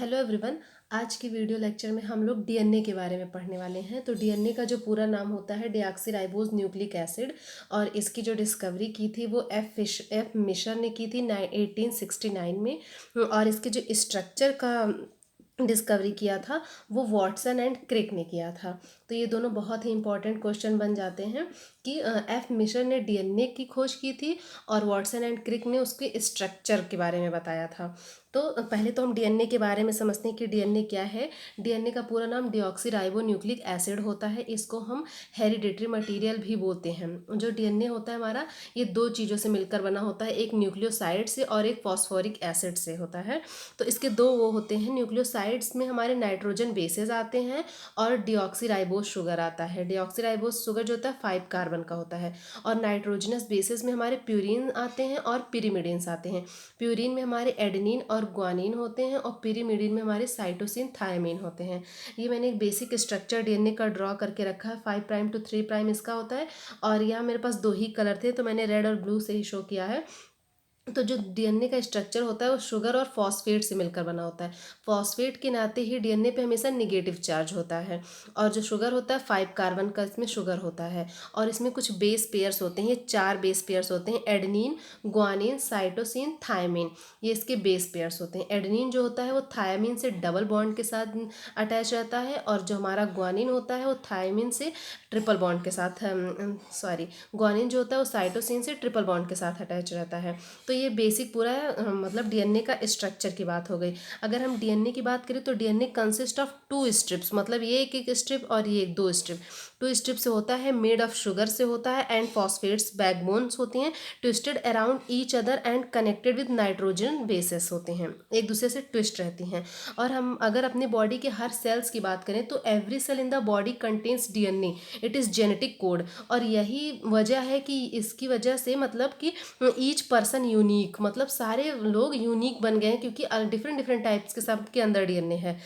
Hello everyone. आज की video lecture में हम लोग डीएनए के बारे में पढ़ने वाले हैं। तो डीएनए का जो पूरा नाम होता है डीऑक्सीराइबोज न्यूक्लिक एसिड, और इसकी जो डिस्कवरी की थी वो एफ मिशर ने की थी 1869 में। और इसके जो स्ट्रक्चर का डिस्कवरी किया था वो वॉटसन एंड क्रिक ने किया था। तो ये दोनों बहुत ही इंपॉर्टेंट क्वेश्चन बन जाते हैं कि एफ मिशर ने डीएनए की खोज की थी और वॉटसन एंड क्रिक ने उसके स्ट्रक्चर के बारे में बताया था। तो पहले तो हम डीएनए के बारे में समझते हैं कि डीएनए क्या है। डीएनए का पूरा नाम डीऑक्सीराइबो न्यूक्लिक एसिड होता है। इसको हम हेरिडिटरी मटेरियल भी बोलते हैं। जो डीएनए होता है हमारा, ये दो चीज़ों से मिलकर बना होता है, एक न्यूक्लियोसाइड से और एक फॉस्फोरिक एसिड से होता है। तो इसके दो वो होते हैं, न्यूक्लियोसाइड्स में हमारे नाइट्रोजन बेसेस आते हैं और डीऑक्सीराइबोज शुगर आता है। डीऑक्सीराइबोज शुगर जो होता है 5 कार्बन का होता है। और नाइट्रोजनस बेसेस में हमारे प्यूरिन आते हैं और पिरिमिडिन्स आते हैं। प्यूरिन में हमारे एडेनिन और ग्वानिन होते हैं और पिरिमिडिन में हमारे साइटोसिन थायमिन होते हैं। ये मैंने एक बेसिक स्ट्रक्चर डीएनए का ड्रॉ करके रखा है। 5 प्राइम टू 3 प्राइम इसका होता है। और यहाँ मेरे पास दो ही कलर थे तो मैंने रेड और ब्लू से ही शो किया है। तो जो डीएनए का स्ट्रक्चर होता है वो शुगर और फॉस्फेट से मिलकर बना होता है। फॉस्फेट के नाते ही डीएनए पे हमेशा निगेटिव चार्ज होता है। और जो शुगर होता है 5 कार्बन का इसमें शुगर होता है। और इसमें कुछ बेस पेयर्स होते हैं, ये 4 बेस पेयर्स होते हैं, एडेनिन, ग्वानिन, साइटोसिन, थायमिन। ये इसके बेस पेयर्स होते हैं। एडेनिन जो होता है वो थायमिन से डबल बॉन्ड के साथ अटैच रहता है, और जो हमारा ग्वानिन होता है वो थायमिन से ट्रिपल बॉन्ड के साथ, ग्वानिन जो होता है वो साइटोसिन से ट्रिपल बॉन्ड के साथ अटैच रहता है। तो ये बेसिक पूरा मतलब डीएनए का स्ट्रक्चर की बात हो गई। अगर हम डीएनए की बात करें तो डीएनए कंसिस्ट ऑफ 2 स्ट्रिप्स, मतलब ये एक स्ट्रिप और ये एक 2 स्ट्रिप। 2 स्ट्रिप से होता है, मेड ऑफ शुगर से होता है एंड फॉस्फेट्स बैकबोन्स होती हैं, twisted around each other and connected with nitrogen bases होते हैं, एक दूसरे से ट्विस्ट रहती हैं। और हम अगर अपने बॉडी के हर सेल्स की बात करें तो every cell in the body contains DNA, it is genetic code. और यही वजह है कि इसकी वजह से मतलब कि ईच पर्सन यूनिक, मतलब सारे लोग यूनिक बन गए हैं क्योंकि डिफरेंट डिफरेंट टाइप्स के सबके अंदर डीएनए है।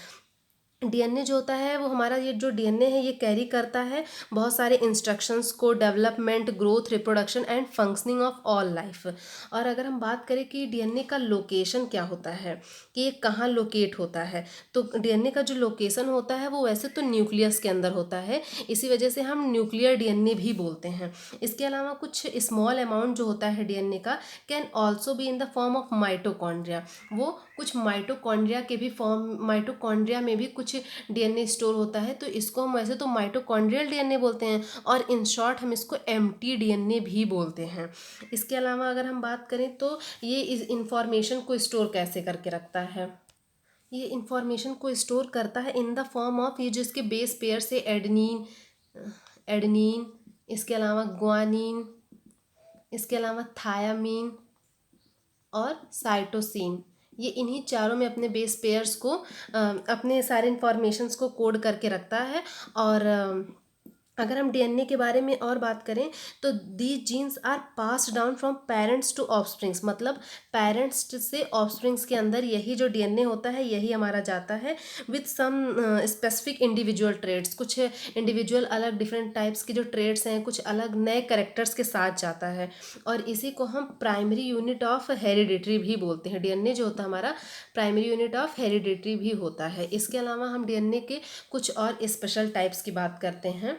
डीएनए जो होता है वो हमारा, ये जो डीएनए है ये कैरी करता है बहुत सारे इंस्ट्रक्शंस को, development, growth, reproduction and functioning of all life. और अगर हम बात करें कि डीएनए का लोकेशन क्या होता है, कि ये कहाँ लोकेट होता है, तो डीएनए का जो लोकेशन होता है वो वैसे तो न्यूक्लियस के अंदर होता है, इसी वजह से हम न्यूक्लियर डीएनए भी बोलते हैं। इसके अलावा कुछ स्मॉल अमाउंट जो होता है डीएनए का can also be in the form of mitochondria. वो कुछ माइटोकॉन्ड्रिया के भी फॉर्म, माइटोकॉन्ड्रिया में भी कुछ डीएनए स्टोर होता है, तो इसको हम वैसे तो माइटोकॉन्ड्रियल डीएनए बोलते हैं, और इन शॉर्ट हम इसको एम्प्टी डीएनए भी बोलते हैं। इसके अलावा अगर हम बात करें तो ये इस इंफॉर्मेशन को स्टोर कैसे करके रखता है, ये इंफॉर्मेशन को स्टोर करता है इन द फॉर्म ऑफ, ये जो इसके बेस पेयर से एडेनिन, एडेनिन, इसके अलावा ग्वानिन, इसके अलावा थायामीन और साइटोसिन, ये इन्हीं चारों में अपने बेस पेयर्स को अपने सारे इंफॉर्मेशंस को कोड करके रखता है। और अगर हम डीएनए के बारे में और बात करें तो these genes are passed down from parents to offsprings, मतलब पेरेंट्स से ऑफस्प्रिंग्स के अंदर यही जो डीएनए होता है यही हमारा जाता है with some specific individual traits. कुछ इंडिविजुअल अलग डिफरेंट टाइप्स के जो ट्रेड्स हैं, कुछ अलग नए करेक्टर्स के साथ जाता है। और इसी को हम प्राइमरी यूनिट ऑफ हेरिडिटरी भी बोलते हैं। डीएनए जो होता है हमारा प्राइमरी यूनिट ऑफ हेरिडिटरी भी होता है। इसके अलावा हम डीएनए के कुछ और स्पेशल टाइप्स की बात करते हैं।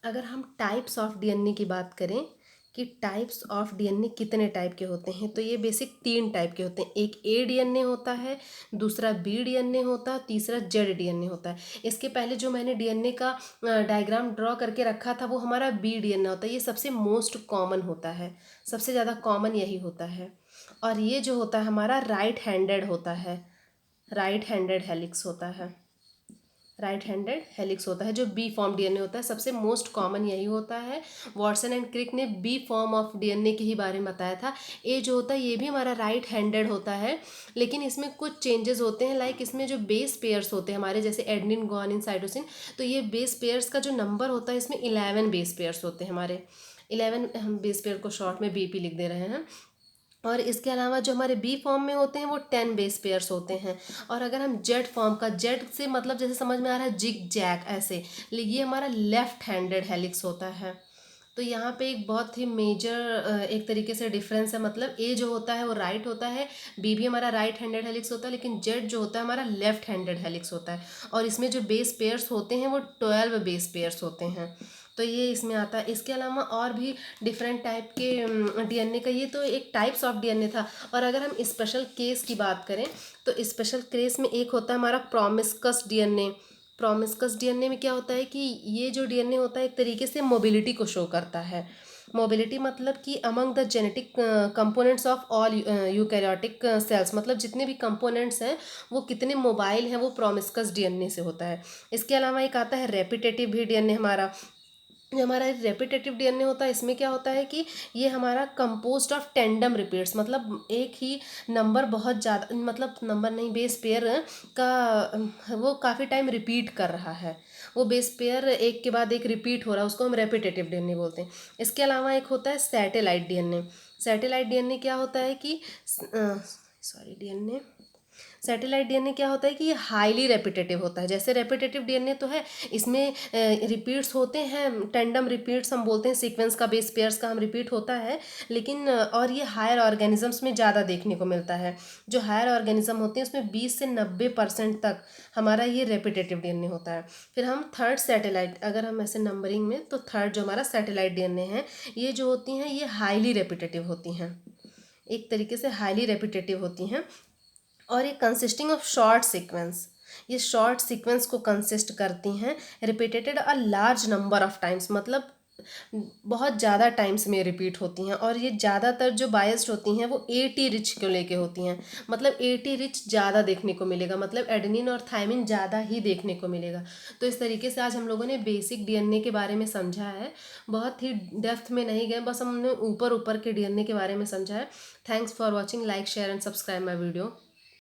अगर हम टाइप्स ऑफ डीएनए की बात करें कि टाइप्स ऑफ डीएनए कितने टाइप के होते हैं, तो ये बेसिक 3 टाइप के होते हैं। एक ए डीएनए होता है, दूसरा बी डीएनए होता है, तीसरा जेड डीएनए होता है। इसके पहले जो मैंने डीएनए का डायग्राम ड्रॉ करके रखा था वो हमारा बी डीएनए होता है। ये सबसे मोस्ट कॉमन होता है, सबसे ज़्यादा कॉमन यही होता है। और ये जो होता है हमारा राइट हैंडेड होता है, राइट हैंडेड हेलिक्स होता है, राइट हैंडेड हेलिक्स होता है। जो बी फॉर्म डीएनए होता है सबसे मोस्ट कॉमन यही होता है। वॉटसन एंड क्रिक ने बी फॉर्म ऑफ डीएनए के ही बारे में बताया था। ए जो होता है ये भी हमारा राइट हैंडेड होता है, लेकिन इसमें कुछ चेंजेस होते हैं। लाइक इसमें जो बेस पेयर्स होते हैं हमारे, जैसे एडेनिन, ग्वानिन, साइटोसिन, तो ये बेस पेयर्स का जो नंबर होता है इसमें 11 बेस पेयर्स होते हैं हमारे। 11 हम बेस पेयर को शॉर्ट में बीपी लिख दे रहे हैं। और इसके अलावा जो हमारे बी फॉर्म में होते हैं वो 10 बेस पेयर्स होते हैं। और अगर हम जेड फॉर्म का, जेड से मतलब जैसे समझ में आ रहा है जिग जैग ऐसे, ये हमारा लेफ्ट हैंडेड हेलिक्स होता है। तो यहाँ पे एक बहुत ही मेजर एक तरीके से डिफरेंस है, मतलब ए जो होता है वो राइट होता है, बी भी हमारा राइट हैंडेड हेलिक्स होता है, लेकिन जेड जो होता है हमारा लेफ्ट हैंडेड हेलिक्स होता है। और इसमें जो बेस पेयर्स होते हैं वो 12 बेस पेयर्स होते हैं। तो ये इसमें आता है। इसके अलावा और भी डिफरेंट टाइप के डीएनए का, ये तो एक टाइप्स ऑफ डीएनए था। और अगर हम स्पेशल केस की बात करें तो स्पेशल केस में एक होता है हमारा प्रॉमिस्कस डीएनए। प्रॉमिस्कस डीएनए में क्या होता है कि ये जो डीएनए होता है एक तरीके से मोबिलिटी को शो करता है। मोबिलिटी मतलब कि among the genetic components of all eukaryotic cells, मतलब जितने भी कंपोनेंट्स हैं वो कितने मोबाइल हैं, वो प्रॉमिस्कस डीएनए से होता है। इसके अलावा एक आता है रेपिटेटिव भी डीएनए हमारा। जो हमारा रेपिटेटिव डीएनए होता है इसमें क्या होता है कि ये हमारा कंपोज्ड ऑफ टेंडम रिपीट्स, मतलब एक ही नंबर बहुत ज़्यादा, मतलब नंबर नहीं, बेस पेयर का वो काफ़ी टाइम रिपीट कर रहा है। वो बेस पेयर एक के बाद एक रिपीट हो रहा है, उसको हम रेपिटेटिव डीएनए बोलते हैं। इसके अलावा एक होता है सैटेलाइट डीएनए। सैटेलाइट डीएनए क्या होता है कि सॉरी डीएनए सैटेलाइट डीएनए क्या होता है कि ये हाईली रेपिटेटिव होता है। जैसे रेपिटेटिव डीएनए तो है, इसमें रिपीट्स होते हैं, टेंडम रिपीट्स हम बोलते हैं, सीक्वेंस का बेस पेयर्स का हम रिपीट होता है, लेकिन और ये हायर ऑर्गेनिजम्स में ज़्यादा देखने को मिलता है। जो हायर ऑर्गेनिज्म होते हैं उसमें 20 से 90% तक हमारा ये रेपिटेटिव डीएनए होता है। फिर हम थर्ड सैटेलाइट, अगर हम ऐसे नंबरिंग में, तो थर्ड जो हमारा सैटेलाइट डीएनए है, ये जो होती हैं ये हाईली रेपिटेटिव होती हैं, एक तरीके से हाईली रेपिटेटिव होती हैं। और ये कंसिस्टिंग ऑफ शॉर्ट सीक्वेंस, ये शॉर्ट सीक्वेंस को कंसिस्ट करती हैं, repeated a large number of times, मतलब बहुत ज़्यादा टाइम्स में रिपीट होती हैं। और ये ज़्यादातर जो बायस्ड होती हैं वो एटी रिच को लेके होती हैं, मतलब एटी रिच ज़्यादा देखने को मिलेगा, मतलब एडेनिन और थायमिन ज़्यादा ही देखने को मिलेगा। तो इस तरीके से आज हम लोगों ने बेसिक डीएनए के बारे में समझा है, बहुत ही डेप्थ में नहीं गए, बस हमने ऊपर ऊपर के डीएनए के बारे में समझा है। Thanks for watching, like share and subscribe my video.